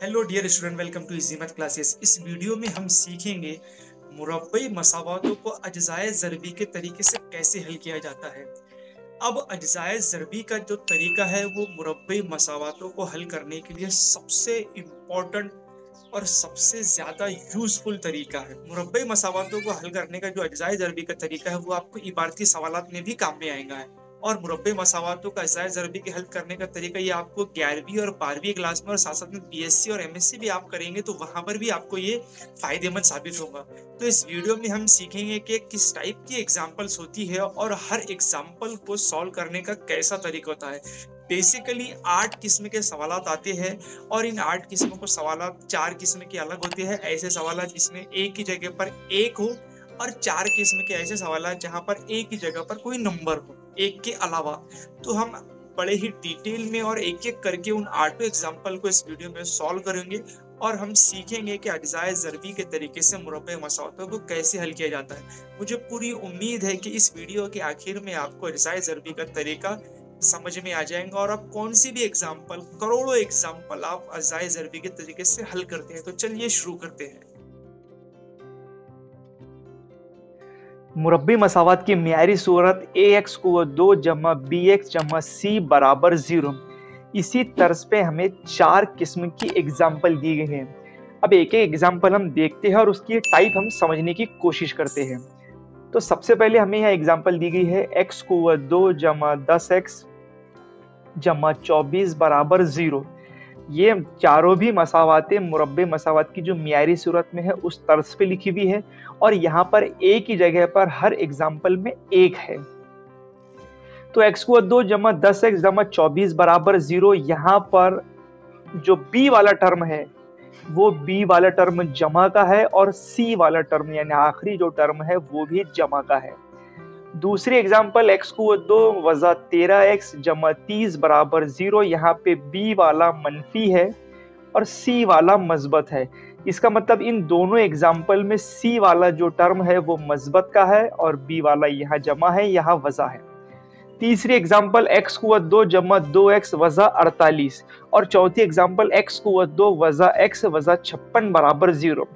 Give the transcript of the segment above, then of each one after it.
Hello dear student, welcome to easy math classes. इस video में हम सीखेंगे मुरब्बई मसावातों को अज्जाए ज़रबी के तरीके से कैसे हल किया जाता है। अब अज्जाए ज़रबी का जो तरीका है वो मुरब्बई मसावातों को हल करने के लिए सबसे इम्पोर्टेंट और सबसे ज़्यादा यूजफुल तरीका है। मुरब्बई मसावातों को हल करने का जो अज्जाए ज़रबी का तरीका है वो आपको इबारती सवालात में भी काम में आएगा है। और मुरब्बे मसावातों का अज्जाए ज़रबी के हल करने का तरीका ये आपको 11वीं और 12वीं क्लास में और साथ साथ में बीएससी और एमएससी भी आप करेंगे तो वहां पर भी आपको ये फायदेमंद साबित होगा। तो इस वीडियो में हम सीखेंगे कि किस टाइप की एग्जाम्पल्स होती है और हर एग्जाम्पल को सॉल्व करने का कैसा तरीका होता है। बेसिकली 8 किस्म के सवालात आते हैं और इन 8 किस्मों को सवालात 4 किस्म के अलग होते हैं। ऐसे सवालात जिसमें एक ही जगह पर एक हो और 4 किस्म के ऐसे सवालात जहां पर एक ही जगह पर कोई नंबर हो एक के अलावा। तो हम बड़े ही डिटेल में और एक एक करके उन 8 एग्जाम्पल को इस वीडियो में सॉल्व करेंगे और हम सीखेंगे कि अज्जाए ज़रबी के तरीके से मुरब्बे मसावातों को कैसे हल किया जाता है। मुझे पूरी उम्मीद है कि इस वीडियो के आखिर में आपको अज्जाए ज़रबी का तरीका समझ में आ जाएगा और आप कौन सी भी एग्जाम्पल, करोड़ों एग्जाम्पल आप अज्जाए ज़रबी के तरीके से हल करते हैं। तो चलिए शुरू करते हैं। मुरब्बी मसावात की मियारी सूरत ax को 2 जमा bx जमा c बराबर 0। इसी तर्ज पे हमें 4 किस्म की एग्जाम्पल दी गई हैं। अब एक एक एग्जाम्पल हम देखते हैं और उसकी टाइप हम समझने की कोशिश करते हैं। तो सबसे पहले हमें यहाँ एग्जाम्पल दी गई है x को 2 जमा 10x जमा 24 बराबर 0। ये चारों भी मसावातें मुरब्बे मसावात की जो मियारी सूरत में है उस तर्ज पे लिखी हुई है और यहाँ पर एक ही जगह पर हर एग्जाम्पल में एक है। तो x को 2 जमा 10x जमा 24 बराबर 0, यहाँ पर जो b वाला टर्म है वो b वाला टर्म जमा का है और c वाला टर्म यानी आखिरी जो टर्म है वो भी जमा का है। दूसरी एग्जाम्पल x को 2 वजा 13x जमा 30 बराबर 0, यहाँ पे b वाला मनफी है और c वाला मस्बत है। इसका मतलब इन दोनों एग्जाम्पल में c वाला जो टर्म है वो मस्बत का है और b वाला यहाँ जमा है, यहाँ वजा है। तीसरी एग्जाम्पल x को 2 जमा 2x वजा 48 और चौथी एग्जाम्पल x को 2 वजा x वजा 56 बराबर 0।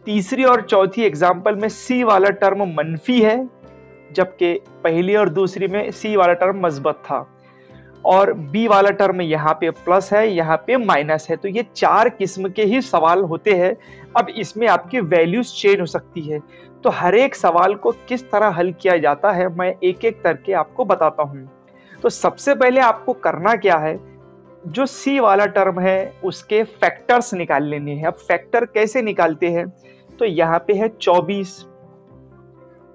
तीसरी और चौथी एग्जाम्पल में c वाला टर्म मनफी है जबकि पहली और दूसरी में c वाला टर्म मस्बत था और b वाला टर्म यहाँ पे प्लस है, यहाँ पे माइनस है। तो ये 4 किस्म के ही सवाल होते हैं। अब इसमें आपकी वैल्यूज चेंज हो सकती है। तो हर एक सवाल को किस तरह हल किया जाता है मैं एक एक करके आपको बताता हूँ। तो सबसे पहले आपको करना क्या है, जो c वाला टर्म है उसके फैक्टर्स निकाल लेने हैं। अब फैक्टर कैसे निकालते हैं, तो यहाँ पे है 24।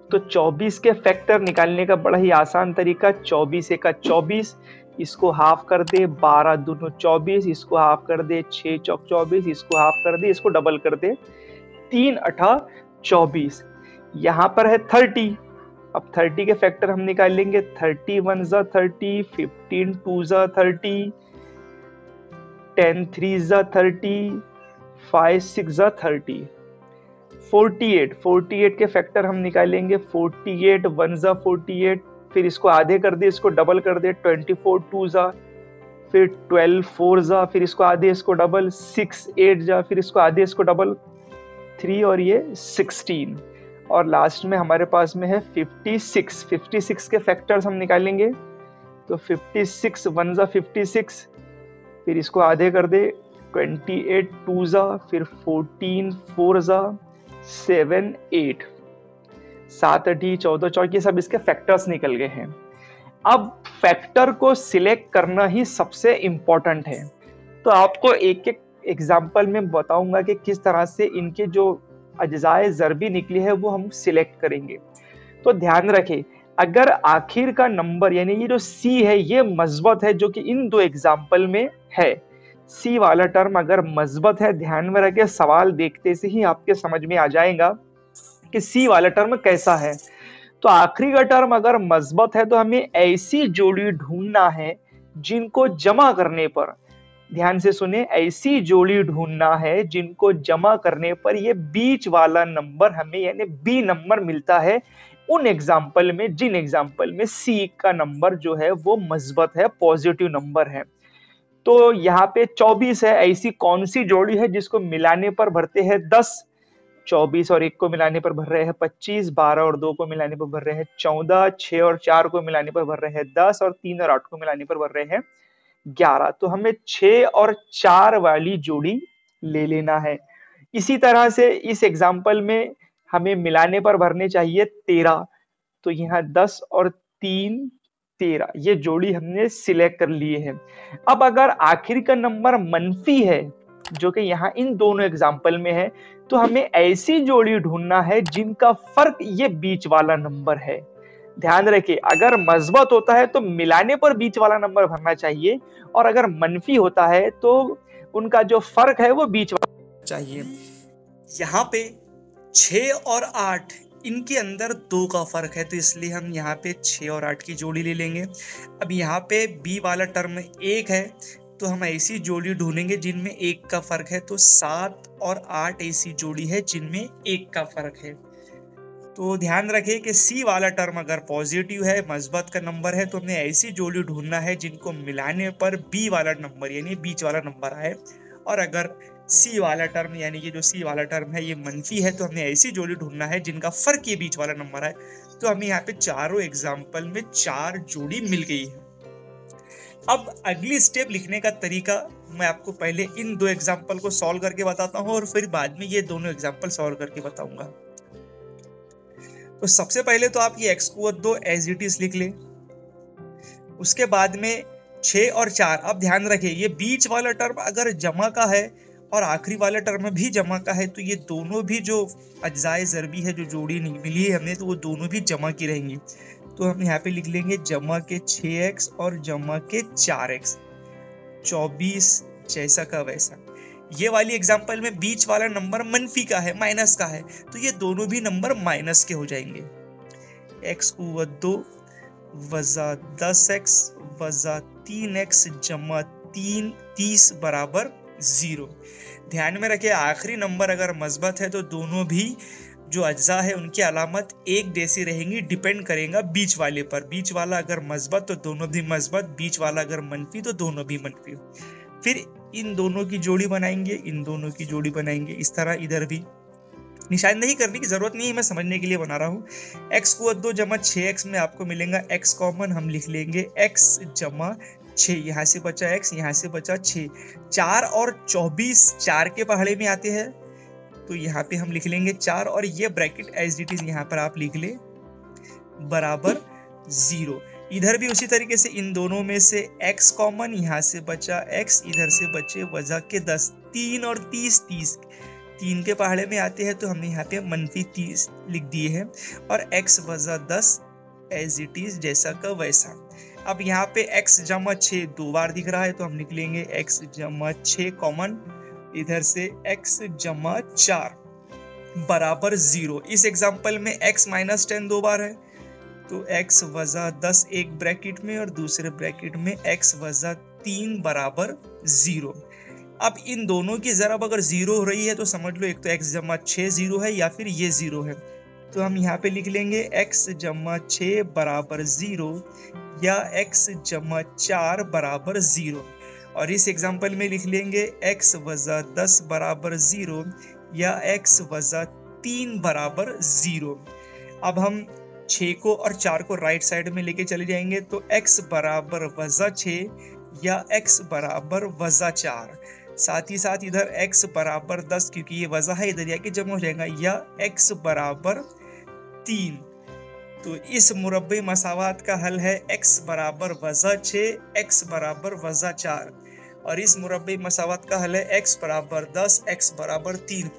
तो 24 के फैक्टर निकालने का बड़ा ही आसान तरीका, 24 का 24, इसको हाफ कर दे, 12 दूनो 24, इसको हाफ कर दे, 6 चौक 24, इसको हाफ कर दे, इसको डबल कर दे, 3 अठा 24। यहाँ पर है 30। अब 30 के फैक्टर हम निकाल लेंगे, 31 जा 30, 15 2 जा 30, 10 3 जा 30, 5 6 जा 30, 48 के फैक्टर हम निकालेंगे, 48 1 जा 48, फिर इसको आधे कर दे, इसको डबल कर दे, 24 2 जा, फिर 12 4 जा, फिर इसको आधे, इसको डबल, 6 8 जा, फिर इसको आधे, इसको डबल, 3 और ये 16 और लास्ट में हमारे पास में है 56 के फैक्टर्स हम निकालेंगे। तो 56 1 जा 56, फिर इसको आधे कर दे, 28 2 जा, फिर 14 4 जा, 7 8, 7 8 14 चौकी, सब इसके फैक्टर्स निकल गए हैं। अब फैक्टर को सिलेक्ट करना ही सबसे इंपॉर्टेंट है। तो आपको एक एक एग्जाम्पल में बताऊंगा कि किस तरह से इनके जो अज्जाए ज़रबी निकली है वो हम सिलेक्ट करेंगे। तो ध्यान रखें, अगर आखिर का नंबर यानी ये जो c है ये मस्बत है, जो कि इन दो एग्जाम्पल में है, c वाला टर्म अगर मस्बत है, ध्यान में रखें, सवाल देखते से ही आपके समझ में आ जाएगा कि c वाला टर्म कैसा है। तो आखिरी का टर्म अगर मस्बत है तो हमें ऐसी जोड़ी ढूंढना है जिनको जमा करने पर, ध्यान से सुने, ऐसी जोड़ी ढूंढना है जिनको जमा करने पर ये बीच वाला नंबर हमें यानी बी नंबर मिलता है उन एग्जाम्पल में जिन एग्जाम्पल में सी का नंबर जो है वो मस्बत है, पॉजिटिव नंबर है। तो यहाँ पे 24 है, ऐसी कौन सी जोड़ी है जिसको मिलाने पर भरते हैं 10? 24 और 1 को मिलाने पर भर रहे हैं 25, 12 और 2 को मिलाने पर भर रहे हैं 14, 6 और 4 को मिलाने पर भर रहे हैं 10 और 3 और 8 को मिलाने पर भर रहे हैं 11। तो हमें 6 और 4 वाली जोड़ी ले लेना है। इसी तरह से इस एग्जाम्पल में हमें मिलाने पर भरने चाहिए 13। तो यहाँ 10 और 3 13, ये जोड़ी हमने सिलेक्ट कर लिए है। अब अगर आखिर का नंबर मनफी है, जो कि यहाँ इन दोनों एग्जाम्पल में है, तो हमें ऐसी जोड़ी ढूंढना है जिनका फर्क ये बीच वाला नंबर है। ध्यान रखिए, अगर मस्बत होता है तो मिलाने पर बीच वाला नंबर भरना चाहिए, और अगर मनफी होता है तो उनका जो फर्क है वो बीच वाला चाहिए। यहाँ पे 6 और 8 इनके अंदर 2 का फर्क है, तो इसलिए हम यहाँ पे 6 और 8 की जोड़ी ले लेंगे। अब यहाँ पे बी वाला टर्म 1 है, तो हम ऐसी जोड़ी ढूंढेंगे जिनमें 1 का फर्क है। तो 7 और 8 ऐसी जोड़ी है जिनमें 1 का फर्क है। तो ध्यान रखें कि सी वाला टर्म अगर पॉजिटिव है, मस्बत का नंबर है, तो हमें ऐसी जोड़ी ढूंढना है जिनको मिलाने पर बी वाला नंबर यानी बीच वाला नंबर आए। और अगर सी वाला टर्म यानी कि जो सी वाला टर्म है ये मनफी है, तो हमें ऐसी जोड़ी ढूंढना है जिनका फर्क ये बीच वाला नंबर आए। तो हमें यहाँ पे चारों एग्जाम्पल में 4 जोड़ी मिल गई है। अब अगली स्टेप लिखने का तरीका मैं आपको पहले इन 2 एग्जाम्पल को सॉल्व करके बताता हूँ और फिर बाद में ये दोनों एग्जाम्पल सॉल्व करके बताऊंगा। तो सबसे पहले तो आप ये x को 2 एज इट इज लिख लें। उसके बाद में 6 और 4, अब ध्यान रखें ये बीच वाला टर्म अगर जमा का है और आखिरी वाला टर्म भी जमा का है, तो ये दोनों भी जो अज्जाए ज़रबी है, जो जोड़ी नहीं मिली है हमें, तो वो दोनों भी जमा की रहेंगी। तो हम यहाँ पे लिख लेंगे जमा के 6x और जमा के 4x, 24 जैसा का वैसा। ये वाली एग्जाम्पल में बीच वाला नंबर मनफी का है, माइनस का है, तो ये दोनों भी नंबर माइनस के हो जाएंगे। x को 2 वज़ा 10x वज़ा 3x जमा 3 30 बराबर 0। ध्यान में रखें आखिरी नंबर अगर मस्बत है तो दोनों भी जो अज्जा है उनकी अलामत एक जैसी रहेंगी, डिपेंड करेगा बीच वाले पर। बीच वाला अगर मस्बत तो दोनों भी मस्बत, बीच वाला अगर मनफी तो दोनों भी मनफी। फिर इन दोनों की जोड़ी बनाएंगे, इन दोनों की जोड़ी बनाएंगे। इस तरह इधर भी निशान नहीं करने की जरूरत नहीं है, मैं समझने के लिए बना रहा हूँ। x को 2 जमा 6x में आपको मिलेगा x कॉमन, हम लिख लेंगे x जमा 6, यहाँ से बचा x, यहाँ से बचा 6। 4 और 24 4 के पहाड़े में आते हैं, तो यहाँ पे हम लिख लेंगे 4 और ये ब्रैकेट एज इट इज यहाँ पर आप लिख ले बराबर 0। इधर भी उसी तरीके से इन दोनों में से x कॉमन, यहाँ से बचा x, इधर से बचे वज़ा के 10। 3 और 30 30 3 के पहाड़े में आते हैं, तो हमने यहाँ पे मनफी 30 लिख दिए हैं और x वज़ा 10 एज इट इज जैसा का वैसा। अब यहाँ पे x जमा 6 2 बार दिख रहा है, तो हम लिख लेंगे x जमा 6 कॉमन, इधर से x जमा 4 बराबर 0। इस एग्जाम्पल में x माइनस 10 2 बार है, तो x वज़ा 10 एक ब्रैकेट में और दूसरे ब्रैकेट में x वज़ा 3 बराबर 0। अब इन दोनों की ज़रब अगर 0 हो रही है तो समझ लो एक तो x जमा 6 0 है या फिर ये 0 है, तो हम यहाँ पे लिख लेंगे x जमा 6 बराबर 0 या x जमा 4 बराबर 0। और इस एग्जाम्पल में लिख लेंगे x वज़ा 10 बराबर 0 या x वज़ा 3 बराबर 0। अब हम 6 को और 4 को राइट साइड में लेके चले जाएंगे, तो x बराबर वज़ा 6 या x बराबर वज़ा 4। साथ ही साथ इधर x बराबर 10, क्योंकि ये वज़ा है इधर आके जमा हो जाएगा, या x बराबर 3। तो इस मुरब्बे मसावात का हल है x बराबर वज़ा 6, x बराबर वज़ा 4। और इस मुरब्बे मसावात का हल है x बराबर 10, x बराबर 3।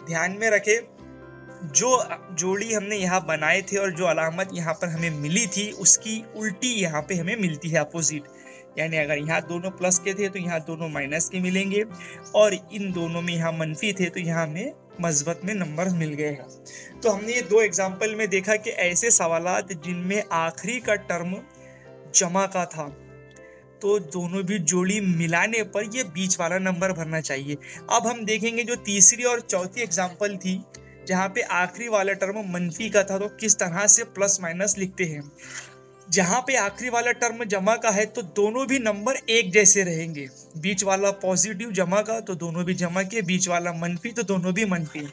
ध्यान में रखें जो जोड़ी हमने यहाँ बनाए थे और जो अलामत यहाँ पर हमें मिली थी उसकी उल्टी यहाँ पे हमें मिलती है, अपोजिट। यानी अगर यहाँ दोनों प्लस के थे तो यहाँ दोनों माइनस के मिलेंगे, और इन दोनों में यहाँ मनफी थे तो यहाँ हमें मस्बत में नंबर मिल गए हैं। तो हमने ये 2 एग्जाम्पल में देखा कि ऐसे सवालात जिनमें आखिरी का टर्म जमा का था, तो दोनों भी जोड़ी मिलाने पर ये बीच वाला नंबर भरना चाहिए। अब हम देखेंगे जो तीसरी और चौथी एग्जाम्पल थी जहाँ पे आखिरी वाला टर्म मनफी का था, तो किस तरह से प्लस माइनस लिखते हैं। जहाँ पे आखिरी वाला टर्म जमा का है तो दोनों भी नंबर एक जैसे रहेंगे। बीच वाला पॉजिटिव जमा का तो दोनों भी जमा के, बीच वाला मनफी तो दोनों भी मनफी।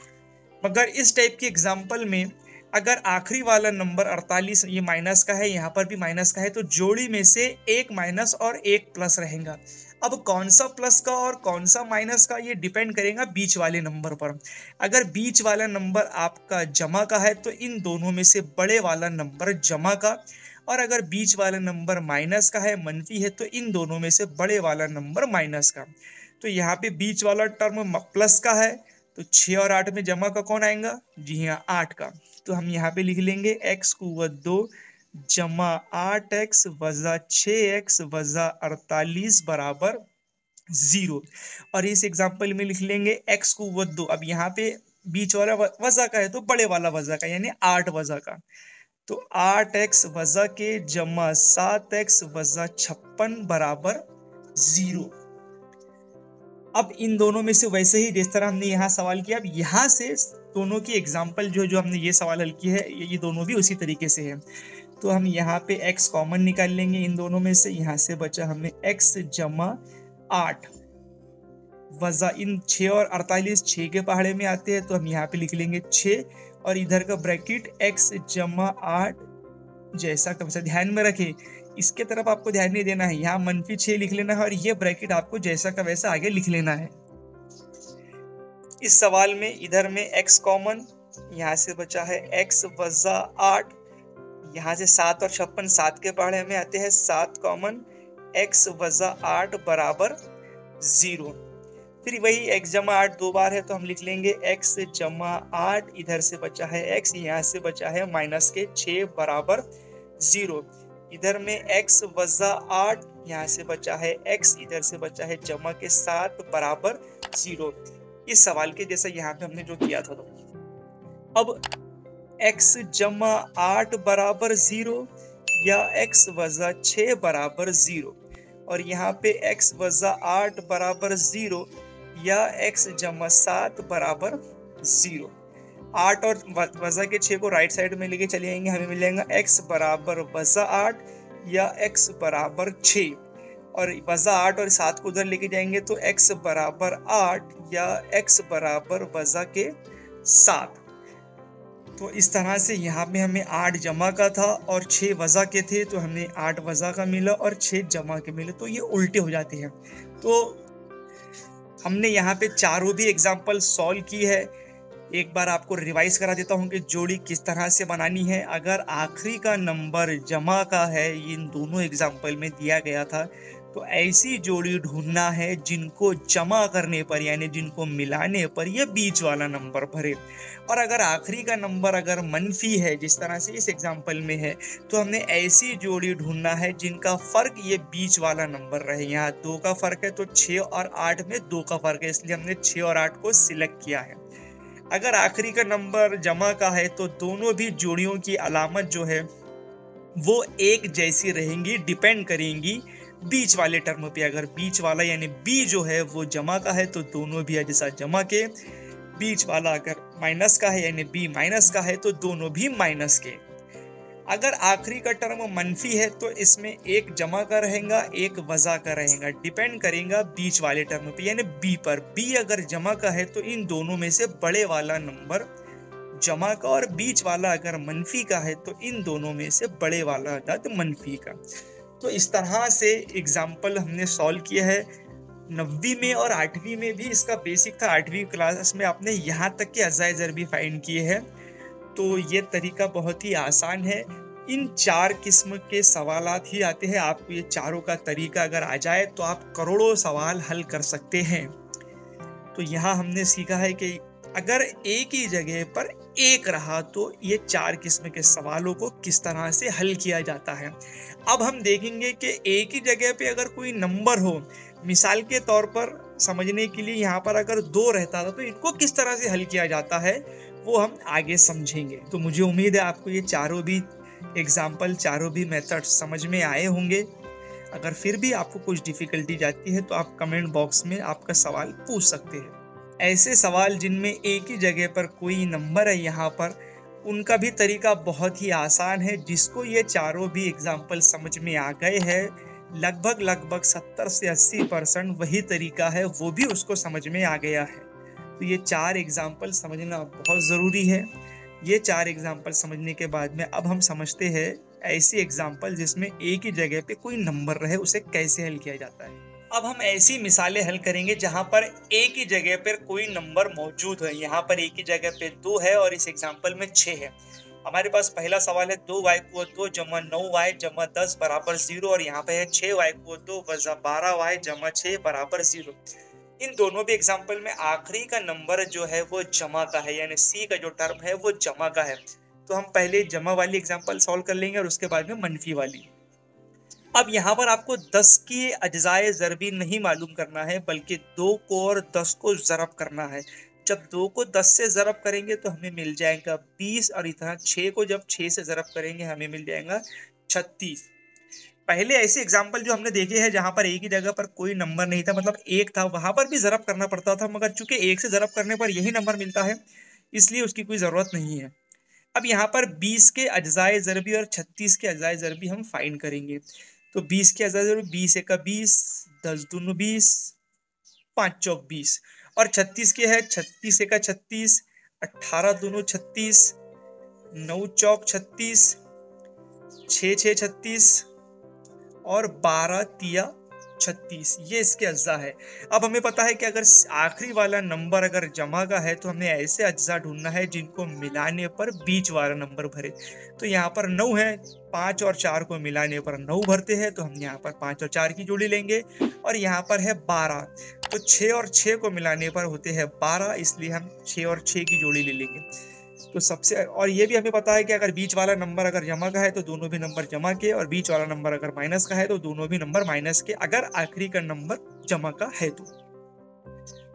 मगर इस टाइप के एग्जाम्पल में अगर आखिरी वाला नंबर 48 ये माइनस का है, यहाँ पर भी माइनस का है, तो जोड़ी में से एक माइनस और एक प्लस रहेगा। अब कौन सा प्लस का और कौन सा माइनस का ये डिपेंड करेगा बीच वाले नंबर पर। अगर बीच वाला नंबर आपका जमा का है तो इन दोनों में से बड़े वाला नंबर जमा का, और अगर बीच वाला नंबर माइनस का है, मनफी है, तो इन दोनों में से बड़े वाला नंबर माइनस का। तो यहाँ पे बीच वाला टर्म प्लस का है तो 6 और 8 में जमा का कौन आएगा? जी हाँ, 8 का। तो हम यहाँ पे लिख लेंगे x कुवत 2 जमा 8x वजा 6x वजा 48 बराबर 0। और इस एग्जाम्पल में लिख लेंगे x कुवत 2। अब यहाँ पे बीच वाला वजा का है तो बड़े वाला वजा का, यानी 8 वजा का। तो 8x वजा के जमा 7x वजा 56 बराबर 0। अब इन दोनों में से वैसे ही जिस तरह हमने यहाँ सवाल किया, अब यहाँ से दोनों की एग्जाम्पल जो हमने ये सवाल हल की है ये दोनों भी उसी तरीके से है। तो हम यहाँ पे x कॉमन निकाल लेंगे इन दोनों में से। यहाँ से बचा हमें x जमा 8 वजा इन 6 और 48 6 के पहाड़े में आते हैं, तो हम यहाँ पे लिख लेंगे 6 और इधर का ब्रैकेट x जमा 8 जैसा कब से ध्यान में रखें, इसके तरफ आपको ध्यान नहीं देना है, यहाँ मनफी 6 लिख लेना है और ये ब्रैकेट आपको जैसा का वैसा आगे लिख लेना है। इस सवाल में इधर में x कॉमन, यहाँ से बचा है x वजा 8, यहाँ से 7 और 56 7 के पहाड़े में आते हैं, 7 कॉमन, x वजा 8 बराबर 0। फिर वही x जमा 8 दो बार है तो हम लिख लेंगे x जमा 8, इधर से बचा है x, यहाँ से बचा है माइनस के 6 बराबर 0। इधर में x वजा 8, यहाँ से बचा है x, इधर से बचा है जमा के 7 बराबर 0। इस सवाल के जैसा यहाँ पे हमने जो किया था। तो अब x जमा 8 बराबर 0 या x वजा 6 बराबर 0, और यहाँ पे x वजा 8 बराबर 0 या x जमा 7 बराबर 0। 8 और वजा के 6 को राइट साइड में लेके चले जाएंगे, हमें मिलेगा x बराबर वजा 8 या x बराबर 6, और वजा 8 और 7 को उधर लेके जाएंगे तो x बराबर 8 या x बराबर वजा के 7। तो इस तरह से यहाँ पे हमें 8 जमा का था और 6 वजा के थे, तो हमें 8 वजा का मिला और 6 जमा के मिले, तो ये उल्टे हो जाते हैं। तो हमने यहाँ पे चारों भी एग्जाम्पल सॉल्व की है। एक बार आपको रिवाइज करा देता हूँ कि जोड़ी किस तरह से बनानी है। अगर आखिरी का नंबर जमा का है, इन दोनों एग्जाम्पल में दिया गया था, तो ऐसी जोड़ी ढूंढना है जिनको जमा करने पर यानी जिनको मिलाने पर यह बीच वाला नंबर भरे। और अगर आखिरी का नंबर अगर मनफी है, जिस तरह से इस एग्जाम्पल में है, तो हमने ऐसी जोड़ी ढूंढना है जिनका फर्क ये बीच वाला नंबर रहे। यहाँ 2 का फर्क है तो 6 और 8 में 2 का फर्क है, इसलिए हमने 6 और 8 को सिलेक्ट किया है। अगर आखिरी का नंबर जमा का है तो दोनों भी जोड़ियों की अलामत जो है वो एक जैसी रहेंगी, डिपेंड करेंगी बीच वाले टर्म पे। अगर बीच वाला यानी b जो है वो जमा का है तो दोनों भी जैसा जमा के, बीच वाला अगर माइनस का है यानी b माइनस का है तो दोनों भी माइनस के। अगर आखिरी का टर्म मनफी है तो इसमें एक जमा का रहेगा, एक वजा का रहेगा, डिपेंड करेगा बीच वाले टर्म पे यानी b पर। b अगर जमा का है तो इन दोनों में से बड़े वाला नंबर जमा का, और बीच वाला अगर मनफी का है तो इन दोनों में से बड़े वाला अदद मनफी का। तो इस तरह से एग्जाम्पल हमने सॉल्व किया है। 9वीं में और 8वीं में भी इसका बेसिक था। 8वीं क्लास में आपने यहाँ तक के अज़ाए ज़रबी फाइंड किए हैं। तो ये तरीका बहुत ही आसान है। इन 4 किस्म के सवालात ही आते हैं। आपको ये चारों का तरीका अगर आ जाए तो आप करोड़ों सवाल हल कर सकते हैं। तो यहाँ हमने सीखा है कि अगर एक ही जगह पर एक रहा तो ये 4 किस्म के सवालों को किस तरह से हल किया जाता है। अब हम देखेंगे कि एक ही जगह पे अगर कोई नंबर हो, मिसाल के तौर पर समझने के लिए यहाँ पर अगर 2 रहता था तो इनको किस तरह से हल किया जाता है वो हम आगे समझेंगे। तो मुझे उम्मीद है आपको ये चारों भी एग्जाम्पल, चारों भी मेथड समझ में आए होंगे। अगर फिर भी आपको कुछ डिफिकल्टी जाती है तो आप कमेंट बॉक्स में आपका सवाल पूछ सकते हैं। ऐसे सवाल जिनमें एक ही जगह पर कोई नंबर है यहाँ पर उनका भी तरीका बहुत ही आसान है। जिसको ये चारों भी एग्जाम्पल समझ में आ गए हैं, लगभग 70 से 80% वही तरीका है, वो भी उसको समझ में आ गया है। तो ये 4 एग्जाम्पल समझना बहुत ज़रूरी है। ये 4 एग्जाम्पल समझने के बाद में अब हम समझते हैं ऐसी एग्जाम्पल जिसमें एक ही जगह पे कोई नंबर रहे, उसे कैसे हल किया जाता है। अब हम ऐसी मिसालें हल करेंगे जहां पर एक ही जगह पर कोई नंबर मौजूद है। यहाँ पर एक ही जगह पे 2 है और इस एग्जाम्पल में 6 है। हमारे पास पहला सवाल है 2y को 2 जमा 9y जमा 10 बराबर 0, और यहाँ पे है 6y को 2 वजा 12y जमा 6 बराबर 0। इन दोनों भी एग्जाम्पल में आखिरी का नंबर जो है वो जमा का है, यानी सी का जो टर्म है वो जमा का है। तो हम पहले जमा वाली एग्जाम्पल सॉल्व कर लेंगे और उसके बाद में मनफी वाली। अब यहाँ पर आपको 10 की अज्जाए ज़रबी नहीं मालूम करना है, बल्कि 2 को और 10 को ज़रब करना है। जब 2 को 10 से ज़रब करेंगे तो हमें मिल जाएगा 20, और इतना 6 को जब 6 से ज़रब करेंगे हमें मिल जाएगा 36। पहले ऐसे एग्जाम्पल जो हमने देखे हैं जहां पर एक ही जगह पर कोई नंबर नहीं था, मतलब एक था, वहां पर भी ज़रब करना पड़ता था, मगर चूंकि एक से ज़रब करने पर यही नंबर मिलता है, इसलिए उसकी कोई ज़रूरत नहीं है। अब यहाँ पर 20 के अज्जाए ज़रबी और 36 के अज्जाए ज़रबी हम फाइंड करेंगे। तो 20 के अज्जाए ज़रबी 20 एका 20, 10 दूनी 20, 5 चौक 20, और 36 के है 36 एका 36, 18 दूनी 36, 9 चौक 36, 6 6 36, और 12 तिया 36। ये इसके अज्जा है। अब हमें पता है कि अगर आखिरी वाला नंबर अगर जमा का है तो हमें ऐसे अज्जा ढूंढना है जिनको मिलाने पर बीच वाला नंबर भरे। तो यहाँ पर 9 है, 5 और 4 को मिलाने पर 9 भरते हैं, तो हम यहाँ पर 5 और 4 की जोड़ी लेंगे। और यहाँ पर है 12, तो 6 और 6 को मिलाने पर होते हैं 12, इसलिए हम 6 और 6 की जोड़ी ले लेंगे। तो सबसे, और ये भी हमें पता है कि अगर बीच वाला नंबर अगर जमा का है तो दोनों भी नंबर जमा के, और बीच वाला नंबर अगर माइनस का है तो दोनों भी नंबर माइनस के, अगर आखिरी का नंबर जमा का है तो।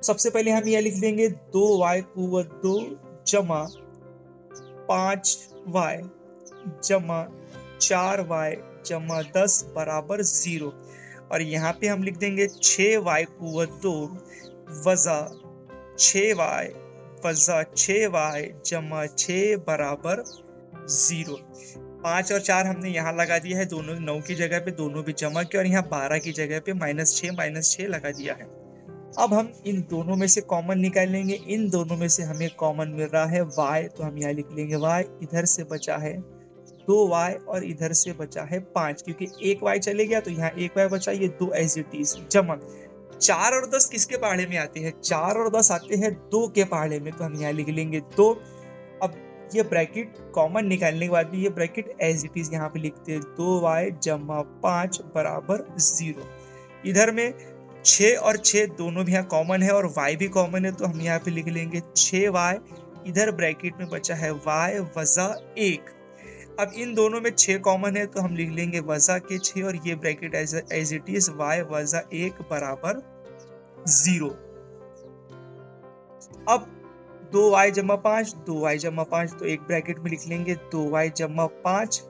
सबसे पहले हम यह लिख देंगे 2y को 2 जमा 5y जमा 4y जमा 10 बराबर 0, और यहाँ पे हम लिख देंगे 6y को 2 वजा 6y वजा 6y जमा 6 बराबर 0। 5 और 4 हमने यहाँ लगा दिया है, दोनों 9 की जगह पे दोनों भी जमा के, और यहाँ 12 की जगह पे -6 लगा दिया है। अब हम इन दोनों में से कॉमन निकालेंगे। इन दोनों में से हमें कॉमन मिल रहा है y, तो हम यहाँ लिख लेंगे y। इधर से बचा है 2y और इधर से बचा है 5, क्योंकि एक y चले गया तो यहाँ एक y बचा, ये 2 एज इट इज जमा। 4 और 10 किसके पहाड़े में आते हैं? 4 और 10 आते हैं 2 के पहाड़े में, तो हम यहाँ लिख लेंगे 2। अब ये ब्रैकेट कॉमन निकालने के बाद भी ये ब्रैकेट एज इट इज यहाँ पे लिखते हैं 2y जमा 5 बराबर 0। इधर में 6 और 6 दोनों भी यहाँ कॉमन है और y भी कॉमन है, तो हम यहाँ पे लिख लेंगे 6y। इधर ब्रैकेट में बचा है y वजा 1। अब इन दोनों में 6 कॉमन है, तो हम लिख लेंगे वजा के 6, और ये bracket as it is y वजा 1 बराबर 0। अब 2y जमा 5, 2y जमा 5, तो एक ब्रैकेट में लिख लेंगे 2y जमा 5,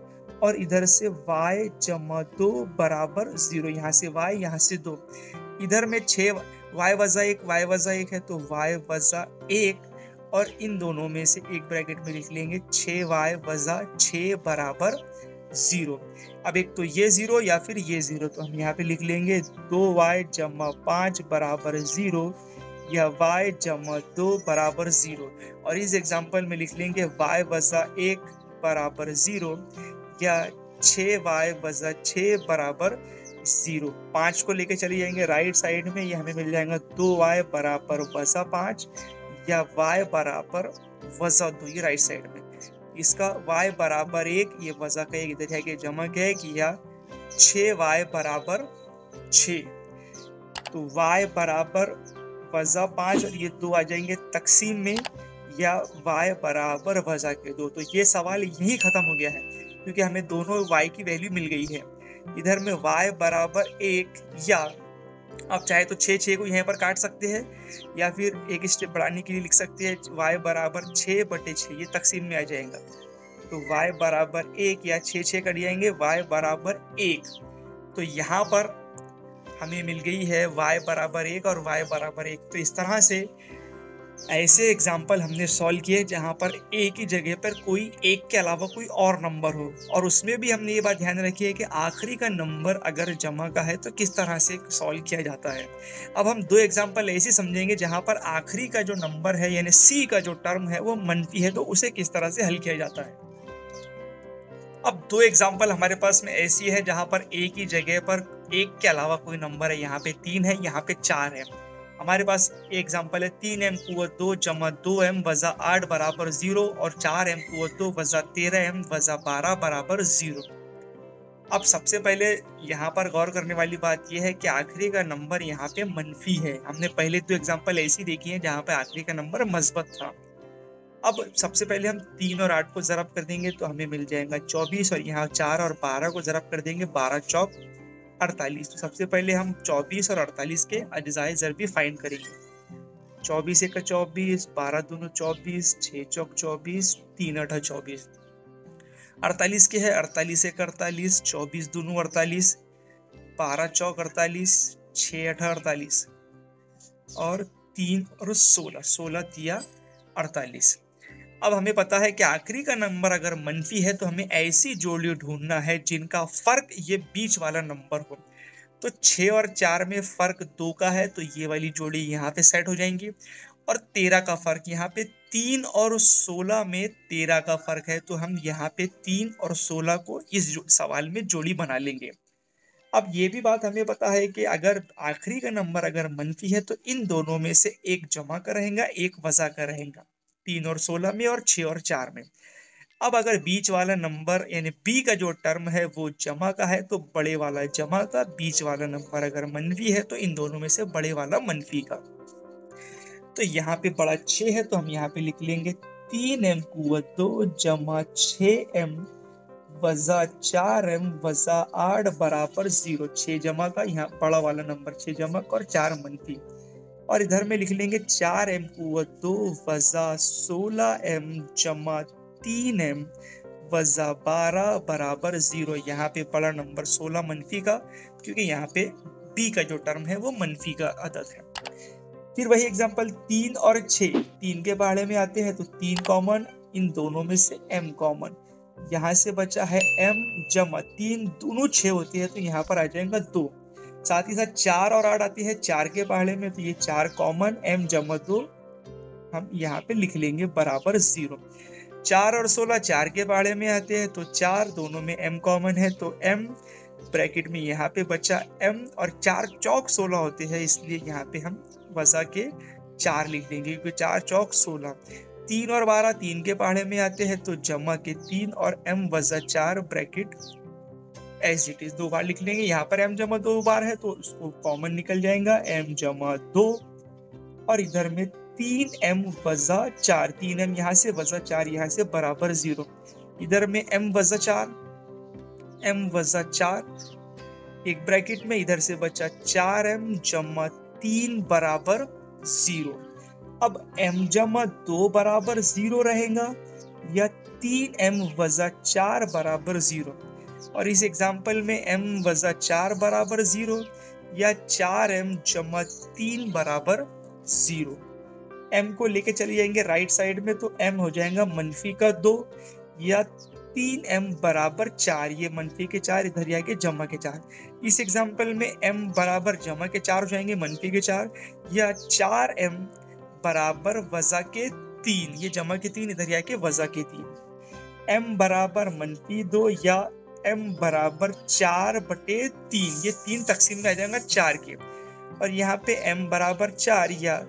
और इधर से y जमा 2 बराबर 0। यहाँ से y, यहाँ से 2। इधर में 6 y वजा 1, y वजा 1 है, तो y वजा 1, और इन दोनों में से एक ब्रैकेट में लिख लेंगे 6y वजा 6 बराबर 0। अब एक तो ये 0 या फिर ये 0, तो हम यहाँ पे लिख लेंगे 2y जमा 5 बराबर 0, या y जमा 2 बराबर 0, और इस एग्जाम्पल में लिख लेंगे y वजा 1 बराबर 0, या 6y वजा 6 बराबर 0। 5 को लेके चले जाएंगे राइट साइड में, ये हमें मिल जाएगा 2y बराबर वजा 5, या y बराबर वजा 2, ये राइट साइड में। इसका y बराबर 1, ये वजा का 1 इधर है कि जमा का है कि, या 6y बराबर 6, तो y बराबर वजा 5 और ये 2 आ जाएंगे तकसीम में, या y बराबर वजा के 2। तो ये सवाल यही खत्म हो गया है, क्योंकि हमें दोनों y की वैल्यू मिल गई है। इधर में y बराबर 1, या आप चाहे तो 6 को यहाँ पर काट सकते हैं, या फिर एक स्टेप बढ़ाने के लिए लिख सकते हैं y बराबर 6/6, ये तकसीम में आ जाएगा। तो y बराबर 1 या 6 कट जाएंगे, y बराबर 1। तो यहाँ पर हमें मिल गई है y बराबर 1 और y बराबर 1। तो इस तरह से ऐसे एग्जाम्पल हमने सॉल्व किए जहाँ पर एक ही जगह पर कोई एक के अलावा कोई और नंबर हो, और उसमें भी हमने ये बात ध्यान रखी है कि आखिरी का नंबर अगर जमा का है तो किस तरह से सॉल्व किया जाता है। अब हम दो एग्जाम्पल ऐसे समझेंगे जहाँ पर आखिरी का जो नंबर है यानी सी का जो टर्म है वो मनफी है, तो उसे किस तरह से हल किया जाता है। अब दो एग्जाम्पल हमारे पास में ऐसी है जहाँ पर एक ही जगह पर एक के अलावा कोई नंबर है, यहाँ पे 3 है, यहाँ पे 4 है। हमारे पास एग्जाम्पल है 3m कुआ 2 जमा 2m वजा 8 बराबर 0 और 4m कुआ 2 वजा 13m वजा 12 बराबर 0। अब सबसे पहले यहाँ पर गौर करने वाली बात यह है कि आखिरी का नंबर यहाँ पे मनफी है। हमने पहले दो एग्जाम्पल ऐसी देखी है जहाँ पे आखिरी का नंबर मस्बत था। अब सबसे पहले हम 3 और 8 को ज़रब कर देंगे तो हमें मिल जाएगा 24, और यहाँ 4 और 12 को ज़रब कर देंगे 12 चौक 48। तो सबसे पहले हम 24 और 48 के अज्जाए ज़रबी फाइंड करेंगे। 24 एक 24, 12 दूनो 24, 6 चौक 24, 3 8 24। 48 के है 48 एक 48, 24 दूनो 48, 12 चौक 48, 6 8 48 और 3 और 16, 16 तिया 48। अब हमें पता है कि आखिरी का नंबर अगर मनफी है तो हमें ऐसी जोड़ी ढूंढना है जिनका फर्क ये बीच वाला नंबर हो। तो 6 और 4 में फर्क 2 का है तो ये वाली जोड़ी यहाँ पे सेट हो जाएंगी, और 13 का फर्क यहाँ पे 3 और 16 में 13 का फर्क है तो हम यहाँ पे 3 और 16 को इस सवाल में जोड़ी बना लेंगे। अब ये भी बात हमें पता है कि अगर आखिरी का नंबर अगर मनफी है तो इन दोनों में से एक जमा का रहेगा, एक वजा का रहेगा, 3 और 16 में और 6 और 4 में। अब अगर बीच वाला नंबर यानी बी का जो टर्म है वो जमा का है तो बड़े वाला जमा का, बीच वाला नंबर अगर मनफी है तो इन दोनों में से बड़े वाला मनफी का। तो यहाँ पे बड़ा 6 है तो हम यहाँ पे लिख लेंगे 3m कुआ 2 जमा 6m वजा 4m वजा 8 बराबर 0। 6 जमा का, यहाँ बड़ा वाला नंबर 6 जमा का और 4 मनफी, और इधर में लिख लेंगे 4m कुआ 2 वजा 16m जमा 3m वजा 12 बराबर 0। यहाँ पे बड़ा नंबर 16 मनफी का, क्योंकि यहाँ पे बी का जो टर्म है वो मनफी का अदद है। फिर वही एग्जांपल 3 और 6, 3 के बारे में आते हैं तो 3 कॉमन, इन दोनों में से m कॉमन, यहाँ से बचा है m जमा 3, दोनों 6 होती है तो यहाँ पर आ जाएगा 2। साथ ही साथ 4 और 8 आती है 4 के पहाड़े में तो ये 4 कॉमन, m जमा 2 हम यहाँ पे लिख लेंगे बराबर 0। 4 और 16 4 के पहाड़े में आते हैं तो 4, दोनों में m कॉमन है तो m ब्रैकेट में यहाँ पे बचा m, और 4 चौक 16 होते हैं इसलिए यहाँ पे हम वजा के 4 लिख देंगे क्योंकि 4 चौक 16। 3 और 12 3 के पहाड़े में आते हैं तो जमा के 3 और m वजा 4 ब्रैकेट एज इट इज 2 बार लिख लेंगे। यहाँ पर m जमा 2 बार है तो उसको कॉमन निकल जाएगा m जमा 2, और इधर में 3m वजा 4, 3m यहाँ से वजा 4 यहाँ से बराबर 0। इधर में m वजा 4, m वजा 4 एक ब्रैकेट में, इधर से बचा 4m जमा 3 बराबर 0। अब m जमा 2 बराबर 0 रहेगा या 3m वजा 4 बराबर 0, और इस एग्जाम्पल में m वजा 4 बराबर 0 या 4m जमा 3 बराबर 0। m को लेके चले जाएंगे राइट साइड में तो m हो जाएगा मनफी का 2 या 3m बराबर 4, ये मनफी के 4 इधर आके जमा के 4। इस एग्जाम्पल में m बराबर जमा के 4 हो जाएंगे मनफी के 4, या 4m बराबर वजा के 3, ये जमा के 3 इधर आके वजा के 3। m बराबर मनफी 2 या m बराबर 4/3, ये 3 तकसीम में आ जाएगा 4 के, और यहाँ पे m बराबर 4 या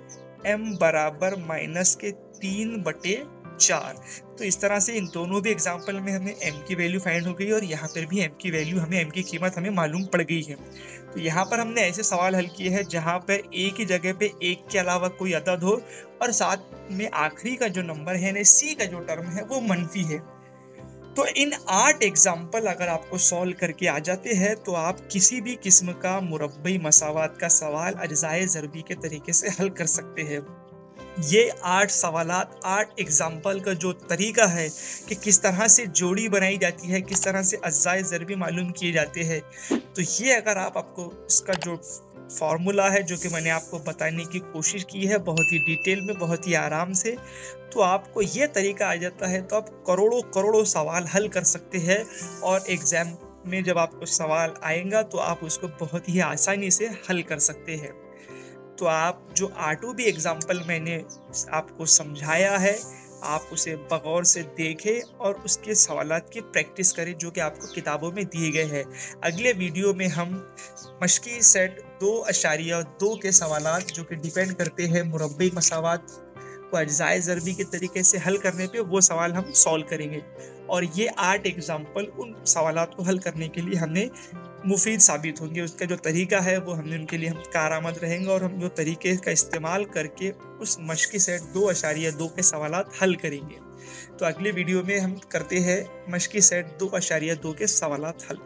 m बराबर माइनस के 3/4। तो इस तरह से इन दोनों भी एग्जाम्पल में हमें m की वैल्यू फाइंड हो गई और यहाँ पर भी m की वैल्यू हमें m की कीमत हमें मालूम पड़ गई है। तो यहाँ पर हमने ऐसे सवाल हल किए हैं जहाँ पर एक ही जगह पे एक के अलावा कोई अदद हो और साथ में आखिरी का जो नंबर है यानी c का जो टर्म है वो मनफी है। तो इन 8 एग्जाम्पल अगर आपको सॉल्व करके आ जाते हैं तो आप किसी भी किस्म का मुरब्बई मसावात का सवाल अज्जाए ज़रबी के तरीके से हल कर सकते हैं। ये 8 सवालात 8 एग्जाम्पल का जो तरीका है कि किस तरह से जोड़ी बनाई जाती है, किस तरह से अज्जाए ज़रबी मालूम किए जाते हैं, तो ये अगर आपको इसका जो फार्मूला है जो कि मैंने आपको बताने की कोशिश की है बहुत ही डिटेल में, बहुत ही आराम से। तो आपको ये तरीका आ जाता है तो आप करोड़ों करोड़ों सवाल हल कर सकते हैं, और एग्जाम में जब आपको सवाल आएगा तो आप उसको बहुत ही आसानी से हल कर सकते हैं। तो आप जो R2B एग्जाम्पल मैंने आपको समझाया है, आप उसे बगौर से देखें और उसके सवालात की प्रैक्टिस करें जो कि आपको किताबों में दिए गए हैं। अगले वीडियो में हम मश्की सेट 2.2 के सवालात जो कि डिपेंड करते हैं मुरब्बी मसावात को अज्जाए ज़रबी के तरीके से हल करने पे, वो सवाल हम सॉल्व करेंगे। और ये 8 एग्जाम्पल उन सवालात को हल करने के लिए हमें मुफीद साबित होंगे। उसका जो तरीका है वो हमने उनके लिए हम कारआमद रहेंगे, और हम जो तरीके का इस्तेमाल करके उस मश्की सेट 2.2 के सवालात हल करेंगे। तो अगले वीडियो में हम करते हैं मश्की सेट 2.2 के सवालात हल।